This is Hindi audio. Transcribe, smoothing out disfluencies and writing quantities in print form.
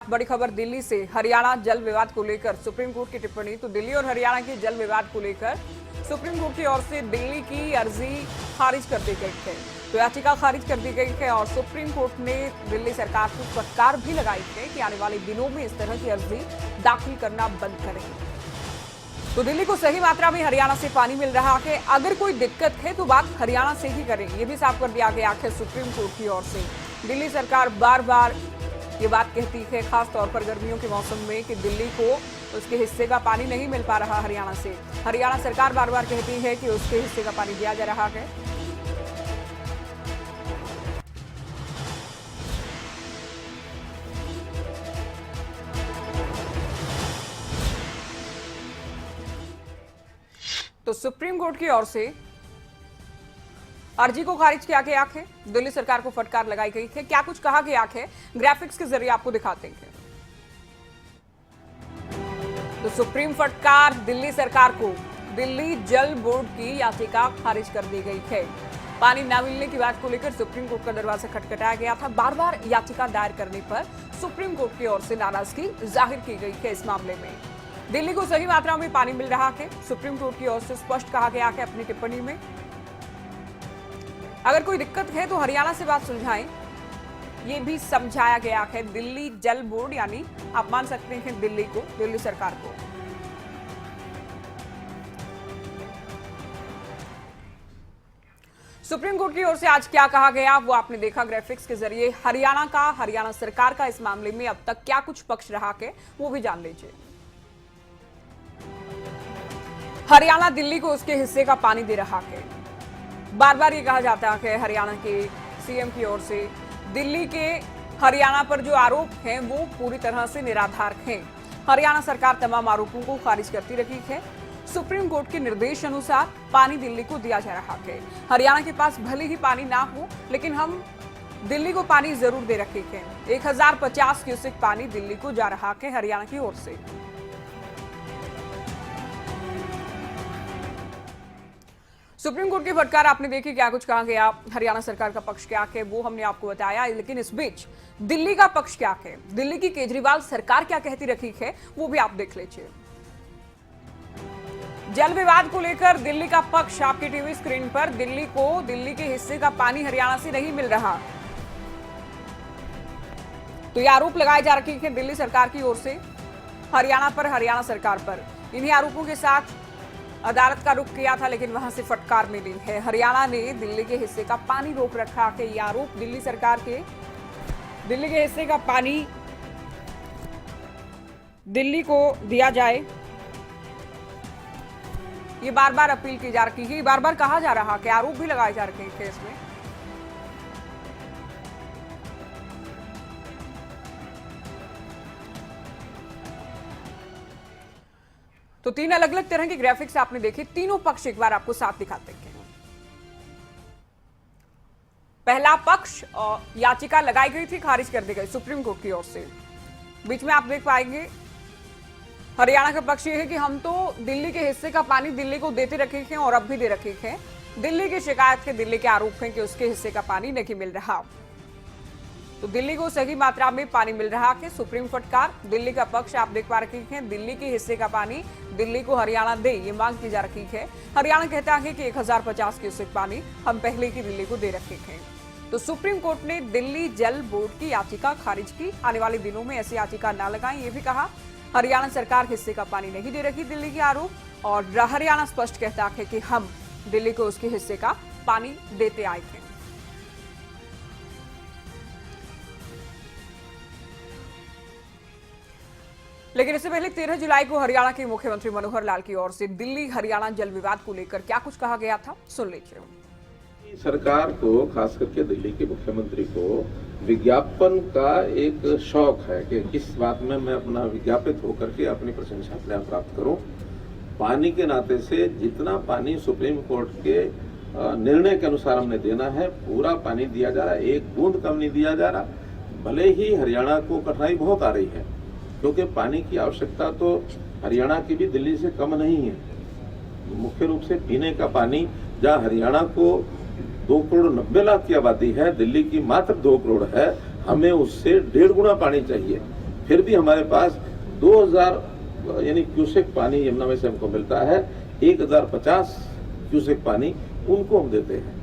बड़ी खबर दिल्ली से। हरियाणा जल विवाद को लेकर सुप्रीम कोर्ट की टिप्पणी। तो दिल्ली और हरियाणा के जल विवाद को लेकर सुप्रीम कोर्ट की ओर से दिल्ली की अर्जी खारिज कर दी गई है। तो याचिका खारिज कर दी गई है और सुप्रीम कोर्ट ने दिल्ली सरकार को फटकार भी लगाई है कि आने वाले दिनों में इस तरह की अर्जी दाखिल करना बंद करें। तो दिल्ली को सही मात्रा में हरियाणा से पानी मिल रहा है, अगर कोई दिक्कत है तो बात हरियाणा से ही करें, ये भी साफ कर दिया गया है सुप्रीम कोर्ट की ओर से। दिल्ली सरकार बार बार ये बात कहती है, खास तौर पर गर्मियों के मौसम में, कि दिल्ली को उसके हिस्से का पानी नहीं मिल पा रहा हरियाणा से। हरियाणा सरकार बार बार कहती है कि उसके हिस्से का पानी दिया जा रहा है। तो सुप्रीम कोर्ट की ओर से अर्जी को खारिज किया गया है, दिल्ली सरकार को फटकार लगाई गई है। क्या कुछ कहा गया है, ग्राफिक्स के जरिए आपको दिखाते हैं। तो सुप्रीम फटकार दिल्ली सरकार को, दिल्ली जल बोर्ड की याचिका खारिज कर दी गई है। पानी न मिलने की बात को लेकर सुप्रीम कोर्ट का दरवाजा खटखटाया गया था। बार बार याचिका दायर करने पर सुप्रीम कोर्ट की ओर से नाराजगी जाहिर की गई है। इस मामले में दिल्ली को सही मात्रा में पानी मिल रहा है, सुप्रीम कोर्ट की ओर से स्पष्ट कहा गया है अपनी टिप्पणी में। अगर कोई दिक्कत है तो हरियाणा से बात सुलझाएं, ये भी समझाया गया है। दिल्ली जल बोर्ड, यानी आप मान सकते हैं दिल्ली को, दिल्ली सरकार को। सुप्रीम कोर्ट की ओर से आज क्या कहा गया वो आपने देखा ग्राफिक्स के जरिए। हरियाणा सरकार का इस मामले में अब तक क्या कुछ पक्ष रहा है वो भी जान लीजिए। हरियाणा दिल्ली को उसके हिस्से का पानी दे रहा है। बार बार ये कहा जाता है हरियाणा के सीएम की ओर से, दिल्ली के हरियाणा पर जो आरोप हैं वो पूरी तरह से निराधार हैं। हरियाणा सरकार तमाम आरोपों को खारिज करती रही है। सुप्रीम कोर्ट के निर्देश अनुसार पानी दिल्ली को दिया जा रहा है। हरियाणा के पास भले ही पानी ना हो, लेकिन हम दिल्ली को पानी जरूर दे रखे हैं। 1050 क्यूसेक पानी दिल्ली को जा रहा है हरियाणा की ओर से। सुप्रीम कोर्ट की फटकार आपने देखी, क्या कुछ कहा गया, हरियाणा सरकार का पक्ष क्या है वो हमने आपको बताया। लेकिन इस बीच दिल्ली का पक्ष क्या है, दिल्ली की केजरीवाल सरकार क्या कहती रखी है वो भी आप देख लीजिए। जल विवाद को लेकर दिल्ली का पक्ष आपकी टीवी स्क्रीन पर। दिल्ली को दिल्ली के हिस्से का पानी हरियाणा से नहीं मिल रहा, तो ये आरोप लगाए जा रहे हैं दिल्ली सरकार की ओर से हरियाणा पर, हरियाणा सरकार पर। इन्हीं आरोपों के साथ अदालत का रुख किया था, लेकिन वहां से फटकार मिली है। हरियाणा ने दिल्ली के हिस्से का पानी रोक रखा है। ये आरोप दिल्ली सरकार के, दिल्ली के हिस्से का पानी दिल्ली को दिया जाए, ये बार बार अपील की जा रही है, बार बार कहा जा रहा है, आरोप भी लगाए जा रहे हैं इसमें। तो तीन अलग अलग तरह की ग्राफिक्स आपने देखी, तीनों पक्ष एक बार आपको साथ दिखाते हैं। पहला पक्ष, याचिका लगाई गई थी, खारिज कर दी गई सुप्रीम कोर्ट की ओर से। बीच में आप देख पाएंगे हरियाणा का पक्ष ये है कि हम तो दिल्ली के हिस्से का पानी दिल्ली को देते रखे हैं और अब भी दे रखे हैं। दिल्ली की शिकायत के, दिल्ली के आरोप हैं कि उसके हिस्से का पानी नहीं मिल रहा। तो दिल्ली को सही मात्रा में पानी मिल रहा है, सुप्रीम फटकार। दिल्ली का पक्ष आप देख पा रहे हैं, दिल्ली के हिस्से का पानी दिल्ली को हरियाणा दे, ये मांग की जा रही है। हरियाणा कहता है कि 1050 क्यूसेक पानी हम पहले ही दिल्ली को दे रखे हैं। तो सुप्रीम कोर्ट ने दिल्ली जल बोर्ड की याचिका खारिज की। आने वाले दिनों में ऐसी याचिका न लगाएं, ये भी कहा। हरियाणा सरकार हिस्से का पानी नहीं दे रही दिल्ली के आरोप, और हरियाणा स्पष्ट कहता है कि हम दिल्ली को उसके हिस्से का पानी देते आए थे। लेकिन इससे पहले 13 जुलाई को हरियाणा के मुख्यमंत्री मनोहर लाल की ओर से दिल्ली हरियाणा जल विवाद को लेकर क्या कुछ कहा गया था, सुन लीजिए। सरकार को, खास करके दिल्ली के मुख्यमंत्री को विज्ञापन का एक शौक है कि किस बात में मैं अपना विज्ञापित होकर के अपनी प्रशंसा प्राप्त करूं। पानी के नाते से जितना पानी सुप्रीम कोर्ट के निर्णय के अनुसार हमने देना है, पूरा पानी दिया जा रहा है, एक बूंद कम नहीं दिया जा रहा। भले ही हरियाणा को कठिनाई बहुत आ रही है, क्योंकि पानी की आवश्यकता तो हरियाणा की भी दिल्ली से कम नहीं है। मुख्य रूप से पीने का पानी, जहाँ हरियाणा को 2 करोड़ 90 लाख की आबादी है, दिल्ली की मात्र 2 करोड़ है, हमें उससे 1.5 गुना पानी चाहिए। फिर भी हमारे पास 2000 यानी क्यूसेक पानी यमुना में से हमको मिलता है, 1050 क्यूसेक पानी उनको हम देते हैं।